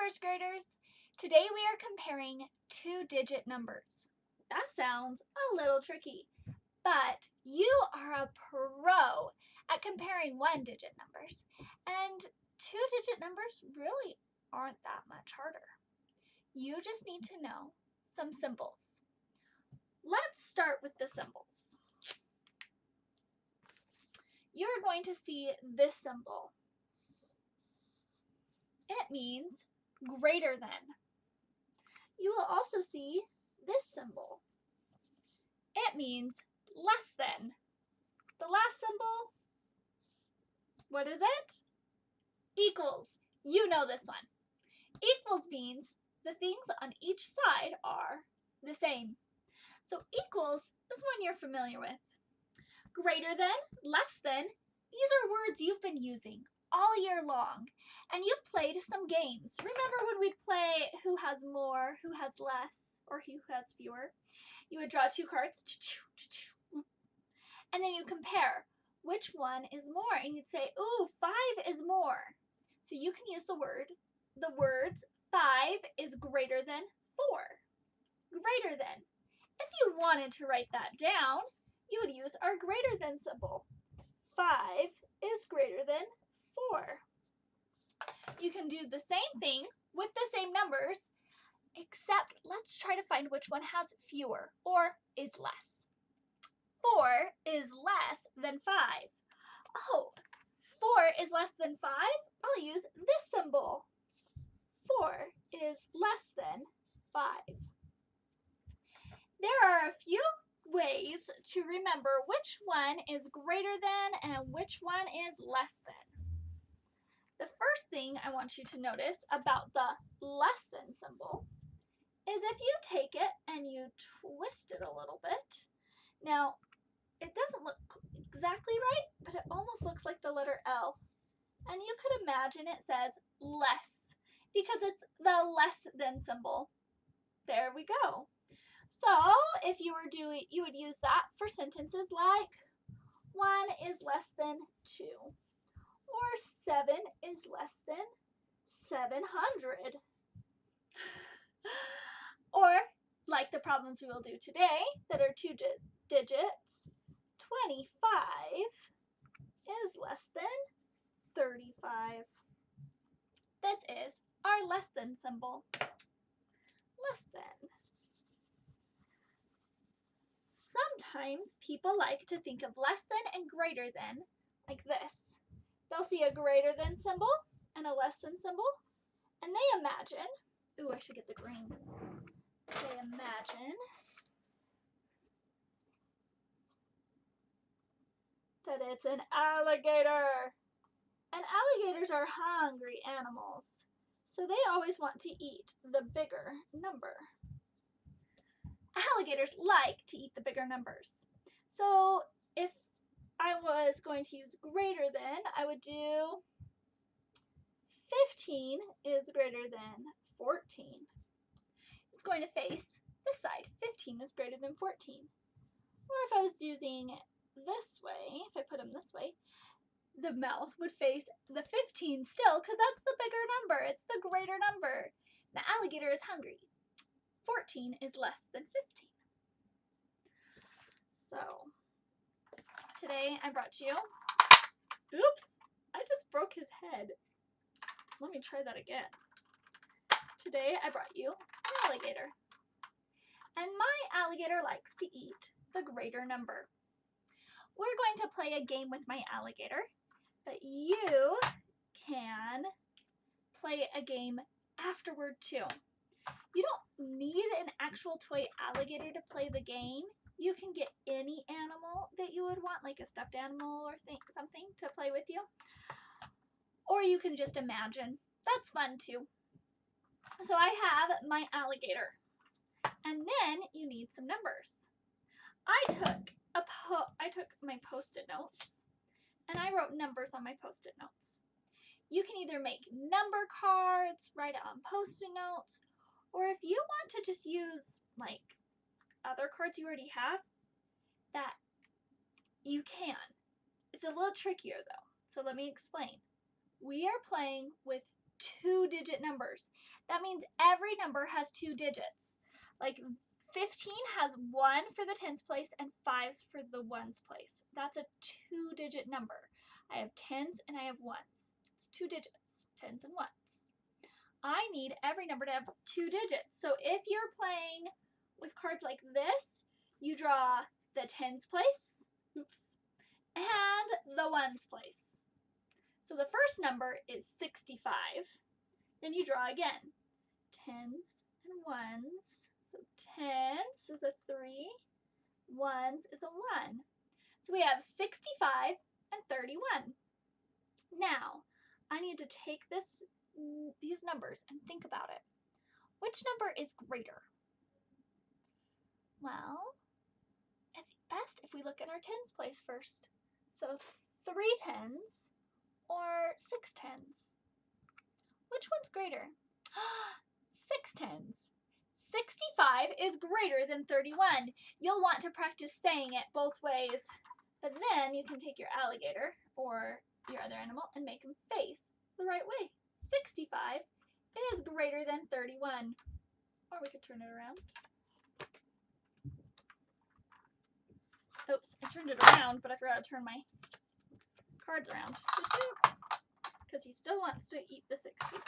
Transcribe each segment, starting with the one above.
first graders. Today we are comparing two-digit numbers. That sounds a little tricky, but you are a pro at comparing one-digit numbers, and two-digit numbers really aren't that much harder. You just need to know some symbols. Let's start with the symbols. You're going to see this symbol. It means greater than. You will also see this symbol. It means less than. The last symbol, what is it? Equals. You know this one. Equals means the things on each side are the same. So equals is one you're familiar with. Greater than, less than, these are words you've been using all year long, and you've played some games. Remember when we'd play who has more, who has less, or who has fewer? You would draw two cards, and then you compare which one is more, and you'd say, ooh, 5 is more. So you can use the words 5 is greater than 4. Greater than. If you wanted to write that down, you would use our greater than symbol. 5 is greater than 4. You can do the same thing with the same numbers, except let's try to find which one has fewer or is less. 4 is less than 5. Oh, 4 is less than 5? I'll use this symbol. 4 is less than 5. There are a few ways to remember which one is greater than and which one is less than. The first thing I want you to notice about the less than symbol is if you take it and you twist it a little bit. Now, it doesn't look exactly right, but it almost looks like the letter L. And you could imagine it says less because it's the less than symbol. There we go. So if you were doing, you would use that for sentences like 1 is less than 2, or 7 is less than 700. Or like the problems we will do today that are two digits, 25 is less than 35. This is our less than symbol. Less than. Sometimes people like to think of less than and greater than like this. They'll see a greater than symbol and a less than symbol, and they imagine, ooh, I should get the green. They imagine that it's an alligator. And alligators are hungry animals, so they always want to eat the bigger number. Alligators like to eat the bigger numbers. So if I was going to use greater than, I would do 15 is greater than 14. It's going to face this side. 15 is greater than 14. Or if I was using this way, if I put them this way, the mouth would face the 15 still because that's the bigger number. It's the greater number. The alligator is hungry. 14 is less than 15. So, today I brought you, oops, I just broke his head. Let me try that again. Today I brought you an alligator. And my alligator likes to eat the greater number. We're going to play a game with my alligator, but you can play a game afterward too. You don't need an actual toy alligator to play the game. You can get any animal that you would want, like a stuffed animal or something to play with you. Or you can just imagine. That's fun too. So I have my alligator. And then you need some numbers. I took my Post-it notes and I wrote numbers on my Post-it notes. You can either make number cards, write it on Post-it notes, or if you want to just use like other cards you already have, that you can. It's a little trickier though, so let me explain. We are playing with two two-digit numbers. That means every number has 2 digits. Like 15 has 1 for the tens place and 5s for the ones place. That's a 2-digit number. I have tens and I have ones. It's 2 digits, tens and ones. I need every number to have 2 digits. So if you're playing with cards like this, you draw the tens place, and the ones place. So the first number is 65. Then you draw again. Tens and ones. So tens is a 3, ones is a 1. So we have 65 and 31. Now, I need to take these numbers and think about it. Which number is greater? Well, it's best if we look at our tens place first. So 3 tens or 6 tens? Which one's greater? 6 tens. 65 is greater than 31. You'll want to practice saying it both ways, but then you can take your alligator or your other animal and make him face the right way. 65 is greater than 31. Or we could turn it around. Oops, I turned it around, but I forgot to turn my cards around. Because he still wants to eat the 65.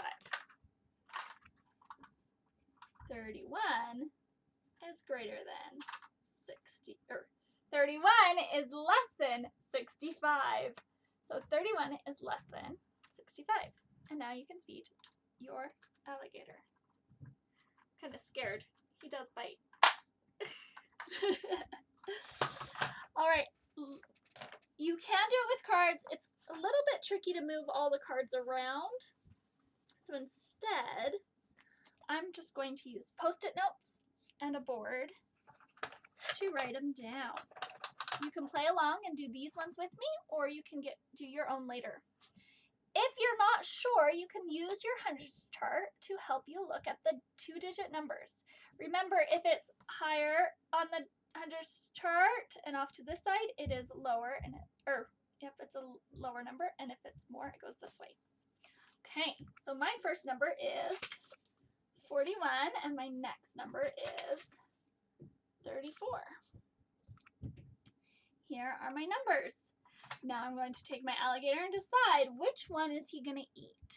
31 is greater than 31 is less than 65. So 31 is less than 65. And now you can feed your alligator. Kind of scared. He does bite. All right. You can do it with cards. It's a little bit tricky to move all the cards around. So instead, I'm just going to use Post-it notes and a board to write them down. You can play along and do these ones with me, or you can do your own later. If you're not sure, you can use your hundreds chart to help you look at the 2-digit numbers. Remember, if it's higher on the hundreds chart and off to this side, it is lower, or if it's a lower number, and if it's more, it goes this way. Okay, so my first number is 41, and my next number is 34. Here are my numbers. Now I'm going to take my alligator and decide which one is he going to eat.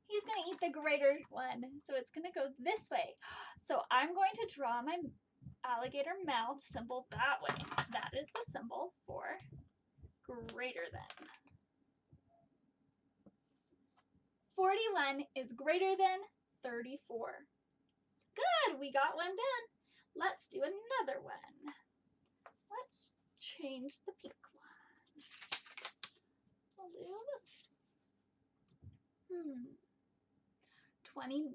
He's going to eat the greater one, so it's going to go this way. So I'm going to draw my alligator mouth symbol that way. That is the symbol for greater than. 41 is greater than 34. Good, we got one done. Let's do another one. Let's change the pink one. We'll do this one. 29.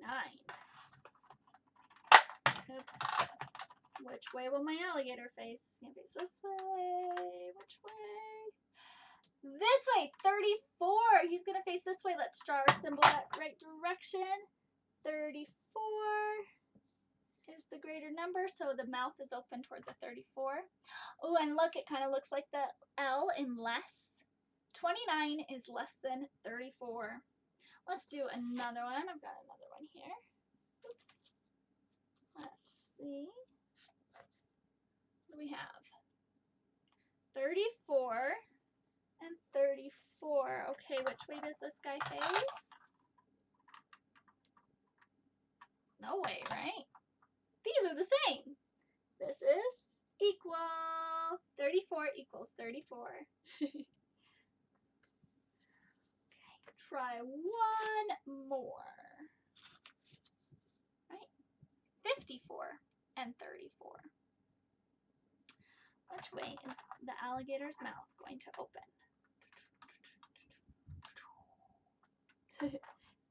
Oops. Which way will my alligator face? He's gonna face this way. Which way? This way. 34. He's gonna face this way. Let's draw our symbol that right direction. 34 is the greater number, so the mouth is open toward the 34. Oh, and look, it kind of looks like the L in less. 29 is less than 34. Let's do another one. I've got another one here. Oops. Let's see. What do we have? 34 and 34. Okay, which way does this guy face? No way, right? These are the same. This is equal. 34 equals 34. Try one more. Right? 54 and 34. Which way is the alligator's mouth going to open?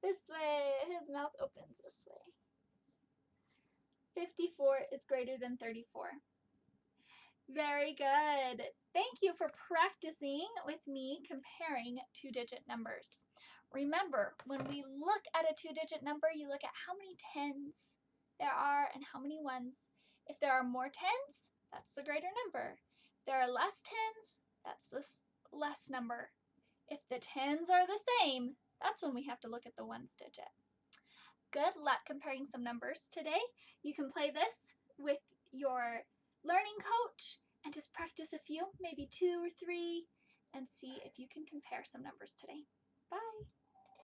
This way. His mouth opens this way. 54 is greater than 34. Very good. Thank you for practicing with me comparing 2-digit numbers. Remember, when we look at a 2-digit number, you look at how many tens there are and how many ones. If there are more tens, that's the greater number. If there are less tens, that's the less number. If the tens are the same, That's when we have to look at the ones digit. Good luck comparing some numbers today. You can play this with your learning coach and just practice a few, maybe 2 or 3, and see if you can compare some numbers today. Bye.